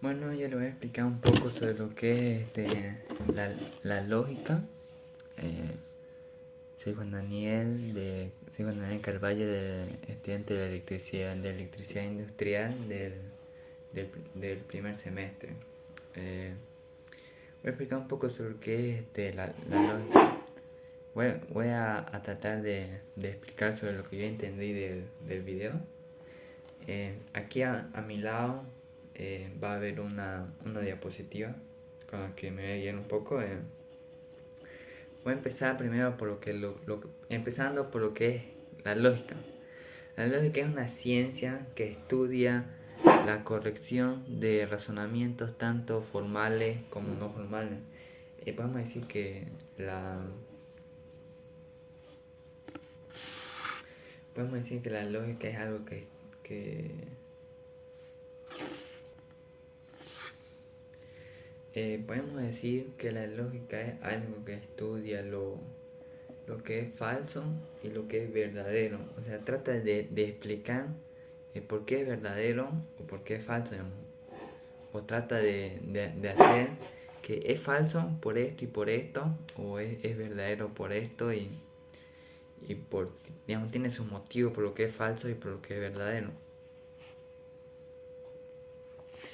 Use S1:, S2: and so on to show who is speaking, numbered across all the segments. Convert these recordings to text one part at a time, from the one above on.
S1: Bueno, yo le voy a explicar un poco sobre lo que es la lógica. Eh, soy Juan Daniel Carvalho, estudiante de electricidad industrial del primer semestre. Eh, Voy a explicar un poco sobre qué es la lógica. Voy a tratar de explicar sobre lo que yo entendí del video. Aquí a mi lado va a haber una diapositiva con la que me voy a guiar un poco. Voy a empezar primero por empezando por lo que es la lógica. La lógica es una ciencia que estudia la corrección de razonamientos tanto formales como no formales. Podemos decir que la lógica es algo que podemos decir que la lógica es algo que estudia lo que es falso y lo que es verdadero. O sea, trata de explicar por qué es verdadero o por qué es falso, digamos. O trata de hacer que es falso por esto y por esto, o es verdadero por esto y digamos, tiene su motivo por lo que es falso y por lo que es verdadero.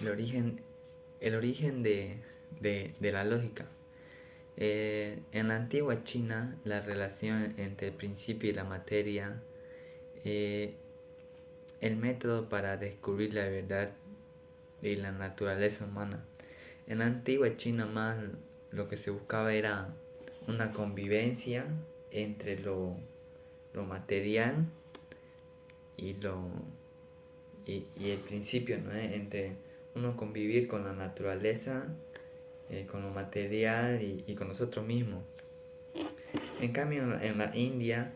S1: El origen de la lógica. En la antigua China, la relación entre el principio y la materia, el método para descubrir la verdad y la naturaleza humana. En la antigua China más lo que se buscaba era una convivencia entre lo material y y el principio, ¿no? Entre uno convivir con la naturaleza, con lo material y con nosotros mismos. En cambio en la India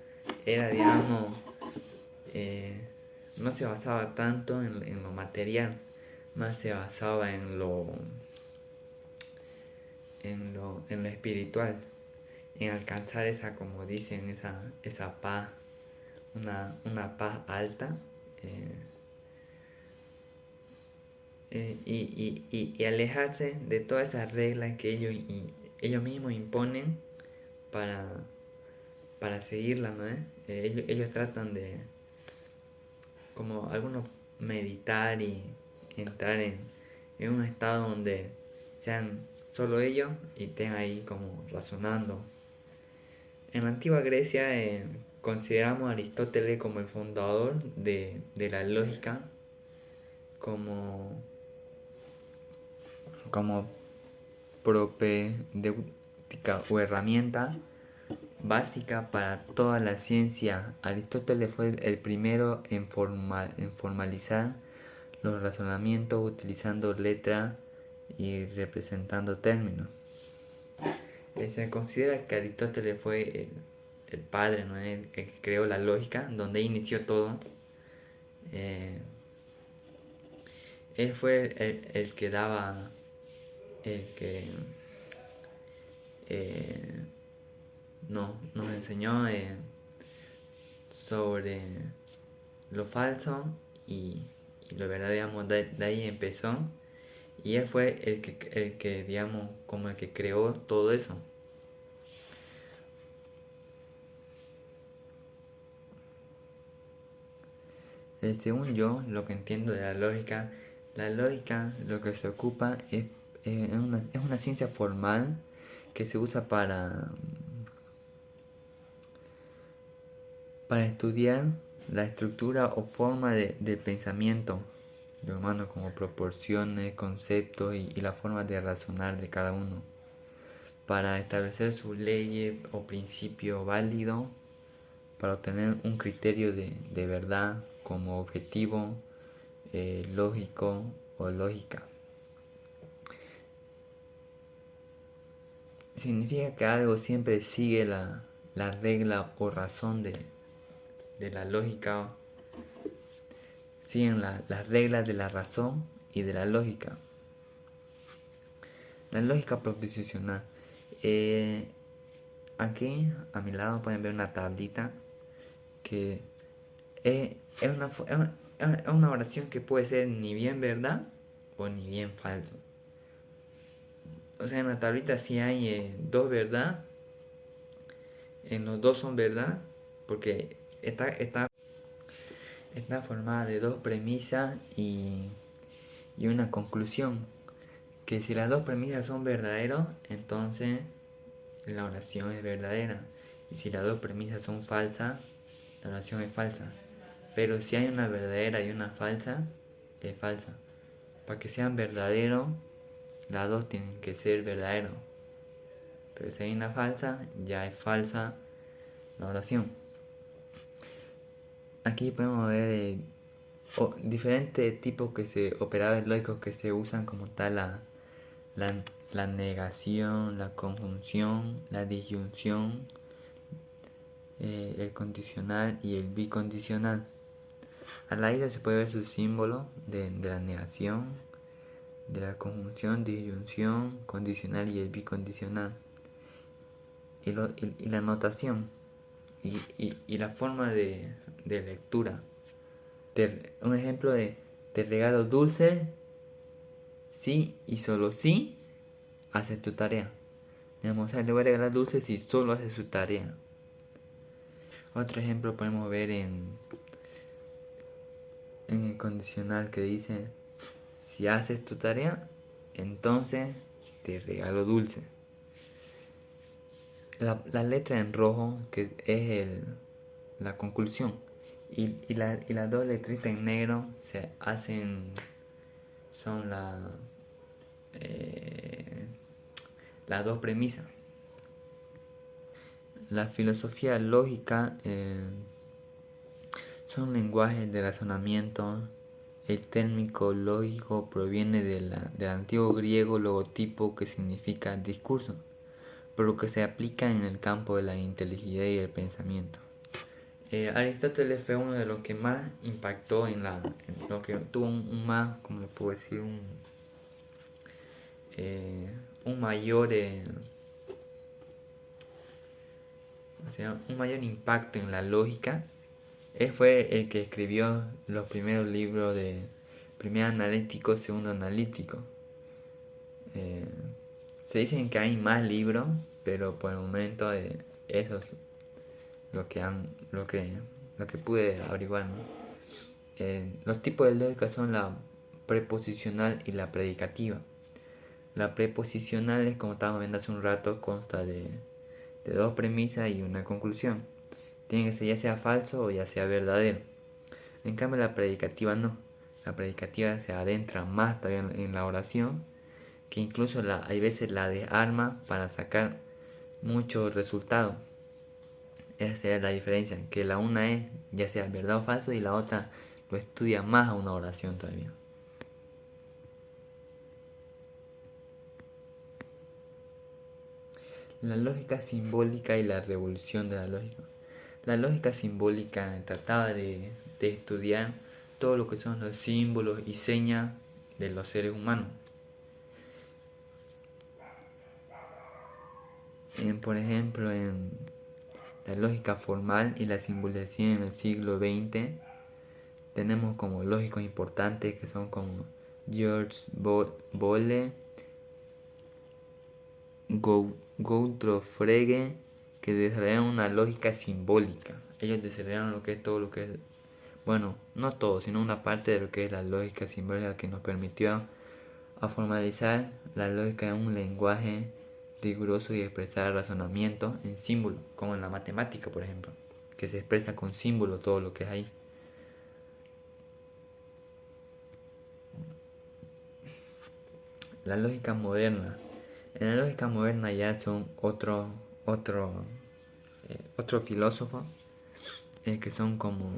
S1: era, digamos, no se basaba tanto en lo material, más se basaba en lo espiritual, en alcanzar esa, como dicen, esa paz, una paz alta, y alejarse de todas esas reglas que ellos mismos imponen para, para seguirlas, ¿no? Ellos tratan de, como algunos, meditar y entrar en un estado donde sean solo ellos y estén ahí como razonando. En la antigua Grecia consideramos a Aristóteles como el fundador de la lógica, como propedéutica o herramienta básica para toda la ciencia. Aristóteles fue el primero en formalizar los razonamientos utilizando letras y representando términos. Se considera que Aristóteles fue el padre, ¿no? El que creó la lógica, donde inició todo. Él fue el que daba, el que nos enseñó sobre lo falso y lo verdadero, digamos, de ahí empezó. Y él fue el que, digamos, como el que creó todo eso. Según yo, lo que entiendo de la lógica lo que se ocupa es una ciencia formal que se usa para estudiar la estructura o forma del pensamiento de humano, como proporciones, conceptos y la forma de razonar de cada uno, para establecer sus leyes o principio válido, para obtener un criterio de verdad como objetivo, lógico o lógica. Significa que algo siempre sigue la regla o razón de la lógica. Siguen las reglas de la razón y de la lógica. La lógica proposicional. Aquí a mi lado pueden ver una tablita que es una oración que puede ser ni bien verdad o ni bien falso. O sea, en la tablita sí hay dos verdad, en los dos son verdad, porque está formada de dos premisas y una conclusión. Que si las dos premisas son verdaderas, entonces la oración es verdadera. Y si las dos premisas son falsas, la oración es falsa. Pero si hay una verdadera y una falsa, es falsa. Para que sean verdaderos, las dos tienen que ser verdaderos. Pero si hay una falsa, ya es falsa la oración. Aquí podemos ver diferentes tipos operadores lógicos que se usan, como tal la negación, la conjunción, la disyunción, el condicional y el bicondicional. A la ida se puede ver su símbolo de la negación, de la conjunción, disyunción, condicional y el bicondicional. Y la notación y la forma de lectura. Un ejemplo de te regalo dulce si y solo si haces tu tarea. Digamos, le voy a regalar dulce si solo hace su tarea. Otro ejemplo podemos ver en el condicional que dice: si haces tu tarea, entonces te regalo dulce. La letra en rojo, que es la conclusión, y las dos letritas en negro se hacen, son las dos premisas. La filosofía lógica son lenguajes de razonamiento. El término lógico proviene del antiguo griego logotipo, que significa discurso, por lo que se aplica en el campo de la inteligencia y el pensamiento. Aristóteles fue uno de los que más impactó en lo que tuvo un más, como le puedo decir, un mayor un mayor impacto en la lógica. Él fue el que escribió los primeros libros de primer analítico, segundo analítico. Se dicen que hay más libros, pero por el momento eso es lo que pude averiguar, ¿no? Los tipos de lógica son la preposicional y la predicativa. La preposicional es, como estábamos viendo hace un rato, consta de dos premisas y una conclusión. Tiene que ser ya sea falso o ya sea verdadero. En cambio, la predicativa no. La predicativa se adentra más todavía en la oración, que incluso hay veces la desarma para sacar muchos resultados. Esa sería la diferencia, que la una es ya sea verdad o falso y la otra lo estudia más a una oración todavía. La lógica simbólica y la revolución de la lógica. La lógica simbólica trataba de estudiar todo lo que son los símbolos y señas de los seres humanos. Por ejemplo, en la lógica formal y la simbolización en el siglo XX, tenemos como lógicos importantes que son como George Boole, Gottlob Frege, que desarrollaron una lógica simbólica. Ellos desarrollaron todo lo que es, bueno, no todo, sino una parte de lo que es la lógica simbólica, que nos permitió a formalizar la lógica en un lenguaje riguroso y expresar razonamiento en símbolos, como en la matemática, por ejemplo, que se expresa con símbolos todo lo que es ahí. La lógica moderna. En la lógica moderna ya son otro filósofo, que son como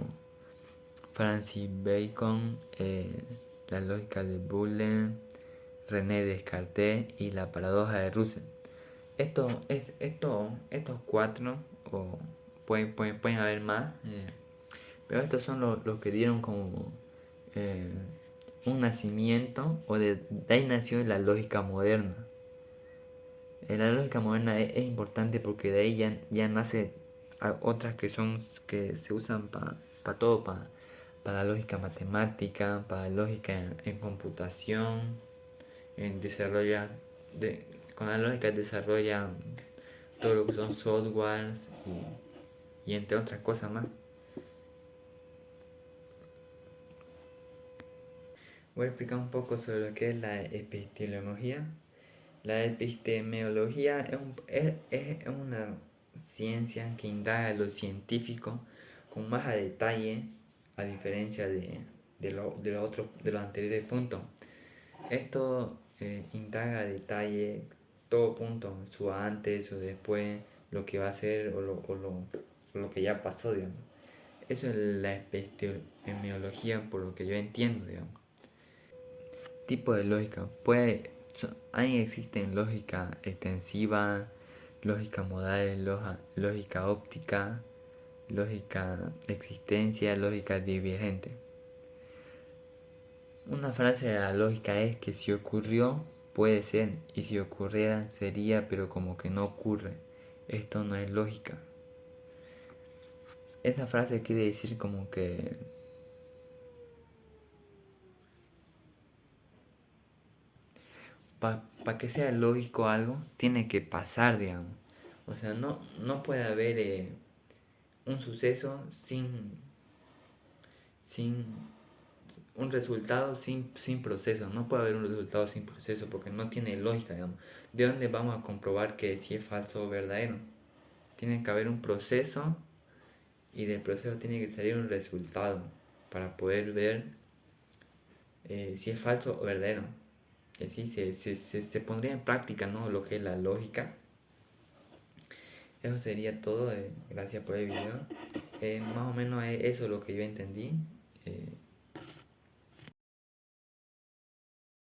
S1: Francis Bacon, la lógica de Boole, René Descartes y la paradoja de Russell. Estos cuatro, o pueden haber más, pero estos son los que dieron como un nacimiento, o de ahí nació la lógica moderna. La lógica moderna es importante porque de ahí ya nace otras que se usan para todo, para para lógica matemática, para lógica en computación, desarrolla, con la lógica desarrolla todo lo que son softwares y entre otras cosas más. Voy a explicar un poco sobre lo que es la epistemología. La epistemología es una ciencia que indaga lo científico con más a detalle, a diferencia de los anteriores puntos. Esto indaga a detalle todo punto, su antes, su después, lo que va a ser o lo que ya pasó, digamos. Eso es la epistemología por lo que yo entiendo, digamos. Tipo de lógica. Ahí existen lógica extensiva, lógica modal, lógica óptica, lógica existencia, lógica divergente. Una frase de la lógica es que si ocurrió, puede ser, y si ocurriera, sería, pero como que no ocurre. Esto no es lógica. Esa frase quiere decir como que para que sea lógico algo, tiene que pasar, digamos. O sea, no puede haber un suceso sin un resultado sin proceso. No puede haber un resultado sin proceso porque no tiene lógica, digamos. ¿De dónde vamos a comprobar que si es falso o verdadero? Tiene que haber un proceso y del proceso tiene que salir un resultado para poder ver si es falso o verdadero. Y así se pondría en práctica, ¿no? Lo que es la lógica. Eso sería todo. Gracias por el video. Más o menos es eso lo que yo entendí.